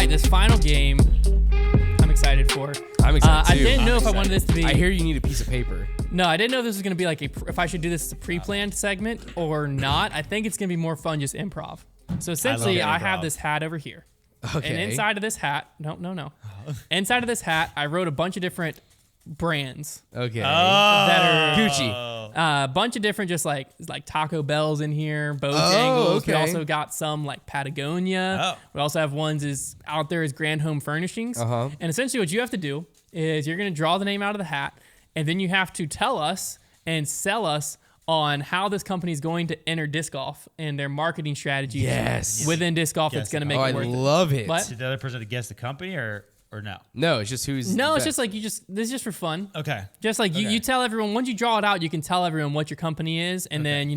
right, this final game I'm excited for. I'm excited too. I didn't know if I wanted this to be... I hear you need a piece of paper. No, I didn't know if this was going to be like if I should do this as a pre-planned segment or not. I think it's going to be more fun just improv. So essentially, I have this hat over here. Okay. And inside of this hat... No. Inside of this hat, I wrote a bunch of different brands. Okay. That are Gucci. a bunch of different, just like Taco Bell's in here, Bojangles. okay. We also got some like Patagonia. Oh. We also have ones out there as Grand Home Furnishings. Uh-huh. And essentially what you have to do is you're going to draw the name out of the hat, and then you have to tell us and sell us on how this company is going to enter disc golf and their marketing strategy within disc golf that's going to make it worth it. I love it. What? Did the other person have to guess the company or no? No, it's just who's... No, it's best. just like this is just for fun. Okay. Just like you tell everyone, once you draw it out, you can tell everyone what your company is, and then,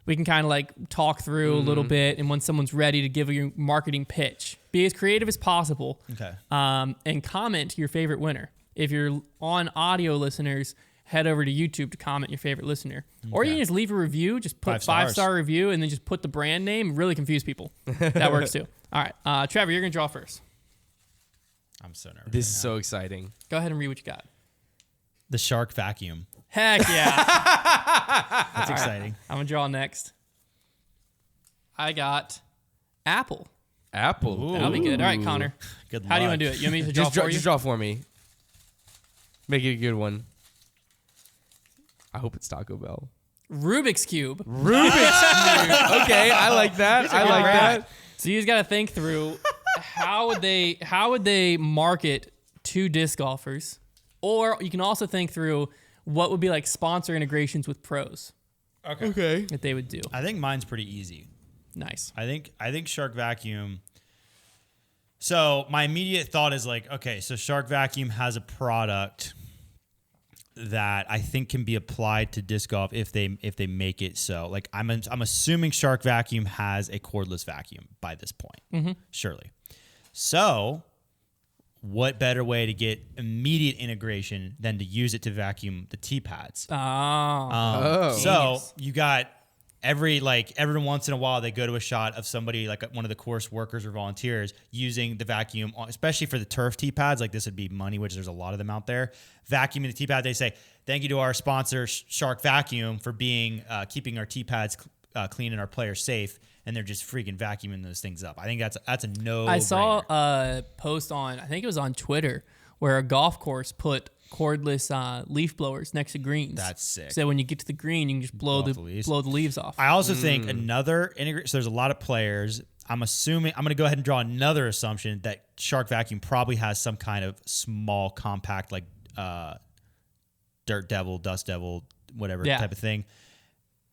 we can kind of like talk through a little bit, and when someone's ready to give your marketing pitch, be as creative as possible. Okay. And comment your favorite winner. If you're on audio listeners, head over to YouTube to comment your favorite listener. Or you can just leave a review, just put 5-star review, and then just put the brand name, really confuse people. That works too. All right, Trevor, you're going to draw first. I'm so nervous. This is so exciting. Go ahead and read what you got. The Shark Vacuum. Heck yeah. That's exciting. I'm going to draw next. I got Apple. Apple. That'll be good. All right, Konner. Good luck. How do you want to do it? You want me to draw for you? Just draw for me. Make it a good one. I hope it's Taco Bell. Rubik's Cube. Rubik's Cube. Okay, I like that. I like that. So you just got to think through how would they market to disc golfers, or you can also think through what would be like sponsor integrations with pros Okay. that they would do. I think mine's pretty easy. Nice. I think Shark Vacuum. So my immediate thought is like, okay, so Shark Vacuum has a product that I think can be applied to disc golf if they make it so. Like I'm assuming Shark Vacuum has a cordless vacuum by this point, surely. So, what better way to get immediate integration than to use it to vacuum the tee pads? So you got every once in a while they go to a shot of somebody like one of the course workers or volunteers using the vacuum, especially for the turf tee pads. Like this would be money, which there's a lot of them out there. Vacuuming the tee pad, they say thank you to our sponsor Shark Vacuum for being keeping our tee pads clean and our players safe. And they're just freaking vacuuming those things up. I think that's a no. I saw a post on, I think it was on Twitter, where a golf course put cordless leaf blowers next to greens. That's sick. So when you get to the green, you can just blow the leaves off. I also think another integration. So there's a lot of players. I'm assuming I'm going to go ahead and draw another assumption that Shark Vacuum probably has some kind of small, compact, like Dirt Devil, Dust Devil, whatever type of thing.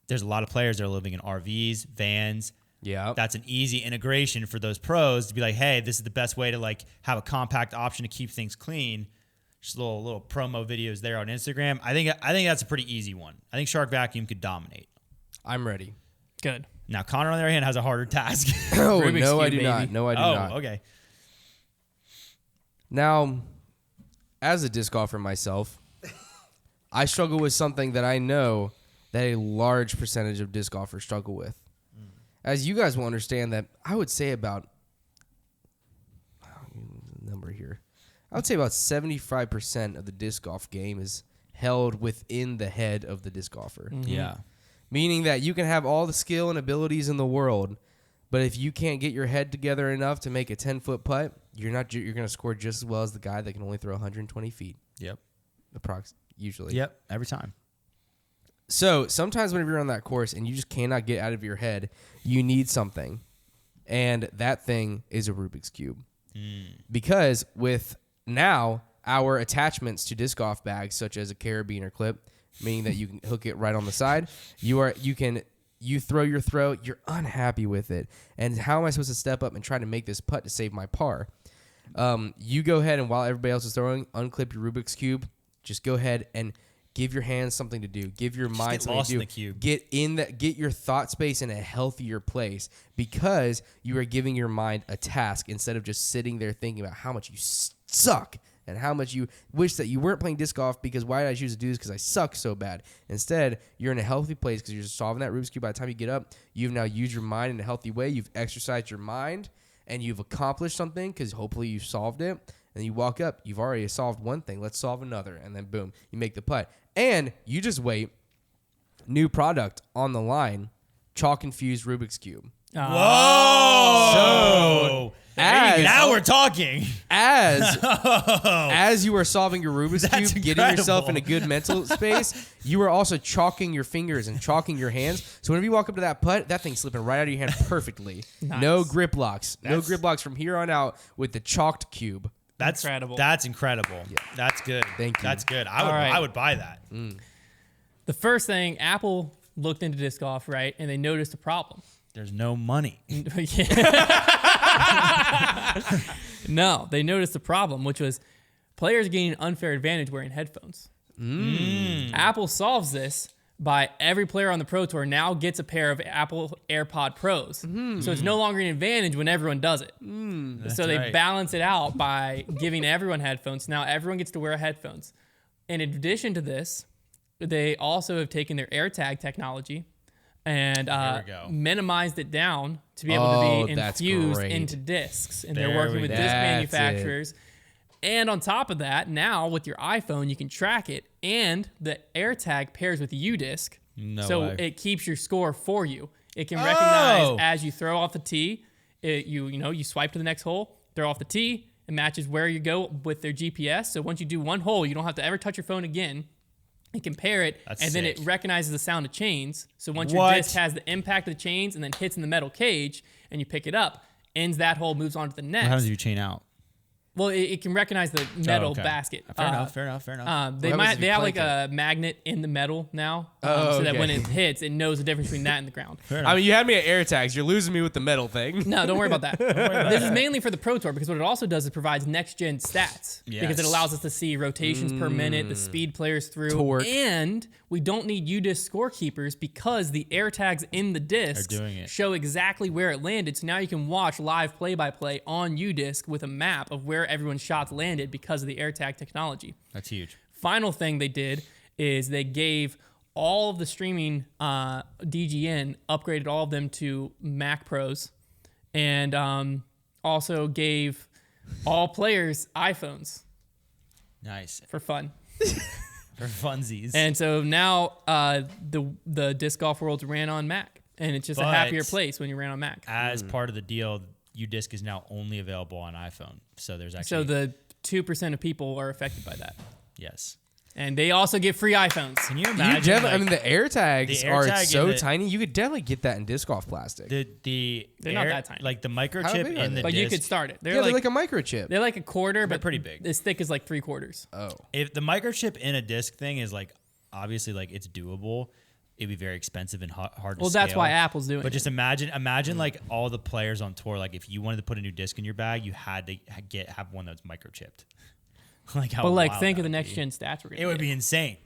There's a lot of players that are living in RVs, vans. Yeah. That's an easy integration for those pros to be like, hey, this is the best way to like have a compact option to keep things clean. Just little promo videos there on Instagram. I think that's a pretty easy one. I think Shark Vacuum could dominate. I'm ready. Good. Now Konner on the other hand has a harder task. Oh, Rubik's no, I Cube, do not. baby. No, I do not. Okay. Now, as a disc golfer myself, I struggle with something that I know that a large percentage of disc golfers struggle with. As you guys will understand that I would say about, number here, I would say about 75% of the disc golf game is held within the head of the disc golfer. Yeah. Meaning that you can have all the skill and abilities in the world, but if you can't get your head together enough to make a 10-foot putt, you're going to score just as well as the guy that can only throw 120 feet. Yep. Usually. Yep. Every time. So sometimes whenever you're on that course and you just cannot get out of your head, you need something. And that thing is a Rubik's Cube. Because with now our attachments to disc golf bags, such as a carabiner clip, meaning that you can hook it right on the side, you throw your throw, you're unhappy with it. And how am I supposed to step up and try to make this putt to save my par? You go ahead and while everybody else is throwing, unclip your Rubik's Cube. Just go ahead and give your hands something to do. Give your mind something to do. In the cube. Get your thought space in a healthier place because you are giving your mind a task instead of just sitting there thinking about how much you suck and how much you wish that you weren't playing disc golf because why did I choose to do this because I suck so bad. Instead, you're in a healthy place because you're just solving that Rubik's Cube. By the time you get up, you've now used your mind in a healthy way. You've exercised your mind, and you've accomplished something because hopefully you solved it. And you walk up, you've already solved one thing. Let's solve another. And then boom, you make the putt. And you just wait. New product on the line, chalk infused Rubik's Cube. Whoa! So now we're talking. As you are solving your Rubik's That's Cube, getting yourself in a incredible. good mental space, you are also chalking your fingers and chalking your hands. So whenever you walk up to that putt, that thing's slipping right out of your hand perfectly. Nice. No grip locks. No grip locks from here on out with the chalked cube. That's Incredible. That's incredible. Yeah. That's good. Thank you. That's good. All right. I would buy that. The first thing, Apple looked into disc golf, right, and they noticed a problem. There's no money. No, they noticed a problem, which was players gaining an unfair advantage wearing headphones. Apple solves this by every player on the Pro Tour now gets a pair of Apple AirPod Pros. So it's no longer an advantage when everyone does it. So they right. balance it out by giving everyone headphones. Now everyone gets to wear headphones. In addition to this, they also have taken their AirTag technology and There we go. minimized it down to be able to be that's infused great. into discs. And There they're working we with go. disc That's it. manufacturers. And on top of that, now with your iPhone, you can track it, and the AirTag pairs with UDisc, so way. it keeps your score for you. It can recognize Oh. as you throw off the tee, you swipe to the next hole, throw off the tee, it matches where you go with their GPS. So once you do one hole, you don't have to ever touch your phone again. It can pair it, That's and then it sick. recognizes the sound of chains. So once your What? disc has the impact of the chains and then hits in the metal cage, and you pick it up, ends that hole, moves on to the next. What happens if you chain out? Well, it can recognize the metal okay. basket. Fair enough. Fair enough. They What happens if might. you They have like clank a magnet in the metal now, Oh, so that okay. when it hits, it knows the difference between that and the ground. Fair enough. I mean, you had me at AirTags. You're losing me with the metal thing. No, don't worry about that. This is mainly for the Pro Tour because what it also does is provides next gen stats because it Yes. allows us to see rotations per minute, the speed players through, Torque. and we don't need UDisc scorekeepers because the AirTags in the discs doing it. show exactly where it landed. So now you can watch live play-by-play on UDisc with a map of where everyone's shots landed because of the AirTag technology. That's huge. Final thing they did is they gave all of the streaming DGN, upgraded all of them to Mac Pros, and also gave all players iPhones Nice. for fun. For funsies. And so now the disc golf world's ran on Mac, and it's just a But- happier place when you ran on Mac. As part of the deal, UDisc is now only available on iPhone. So there's actually So the 2% of people are affected by that, yes. and they also get free iPhones. Can you You imagine? definitely, I like, mean, the AirTags the are AirTag so and the- tiny. You could definitely get that in disc golf plastic. They're not that tiny. Like the How microchip big are in they? the But disc. you could start it. They're like a microchip. They're like a quarter, but pretty big. As thick as like 3/4. Oh. If the microchip in a disc thing is like obviously like it's doable, it'd be very expensive and hard to Well, that's scale. why Apple's doing But it. just imagine like all the players on tour. Like if you wanted to put a new disc in your bag, you had to have one that's microchipped. Like how. But like, wild think that of the would next be. gen stats we're gonna It would get. be insane.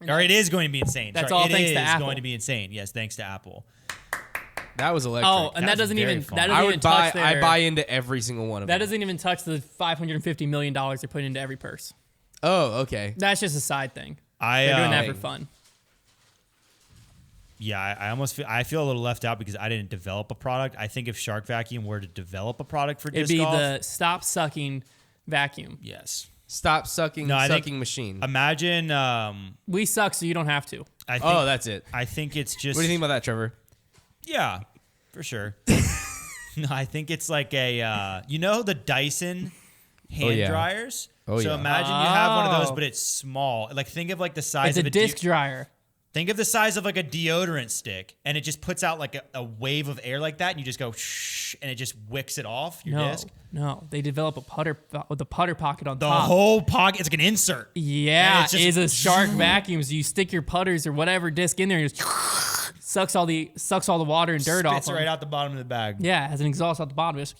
Or it is going to be insane. That's Sorry, all it thanks to is Apple. going to be insane. Yes, thanks to Apple. That was electric. Oh, and that That's doesn't very even fun. that I doesn't would even buy. touch their, I buy into every single one of that them. doesn't even touch the $550 million they're putting into every purse. Oh, okay. That's just a side thing. I They're doing that Dang. for fun. Yeah, I almost feel a little left out because I didn't develop a product. I think if Shark Vacuum were to develop a product for It'd disc be golf, the stop sucking vacuum. yes. Stop sucking. No, I think- sucking machine. Imagine. We suck, so you don't have to. I think, Oh, that's it. I think it's just. What do you think about that, Trevor? Yeah, for sure. No, I think it's like a the Dyson hand yeah. dryers. Oh, so yeah. imagine you have one of those, Oh. but it's small. Like think of like the size It's of a disc dryer. Think of the size of like a deodorant stick, and it just puts out like a wave of air like that, and you just go shh, and it just wicks it off your No, disc. no. They develop a putter with a putter pocket on The top. whole pocket, it's like an insert. Yeah, And it's just- is a Shark vacuum. So you stick your putters or whatever disc in there and just sucks all the water and dirt off. Spits them. right out the bottom of the bag. Yeah, it has an exhaust out the bottom. Just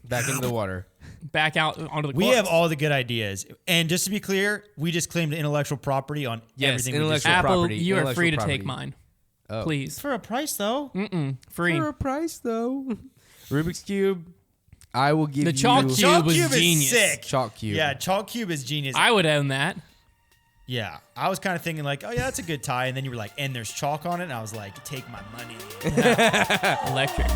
Back into the water. back out onto the We course. have all the good ideas, and just to be clear, we just claimed intellectual property on Yes, everything. We just intellectual Apple, property, you are intellectual free to property. take mine. Oh. Please. for a price though. Free. For a price, though. Rubik's Cube. I will give The you chalk cube Chalk was cube genius. is sick. Chalk cube. Yeah, chalk cube is genius. I would own that. Yeah, I was kind of thinking like, oh yeah, that's a good tie, and then you were like, and there's chalk on it, and I was like, take my money. Electric.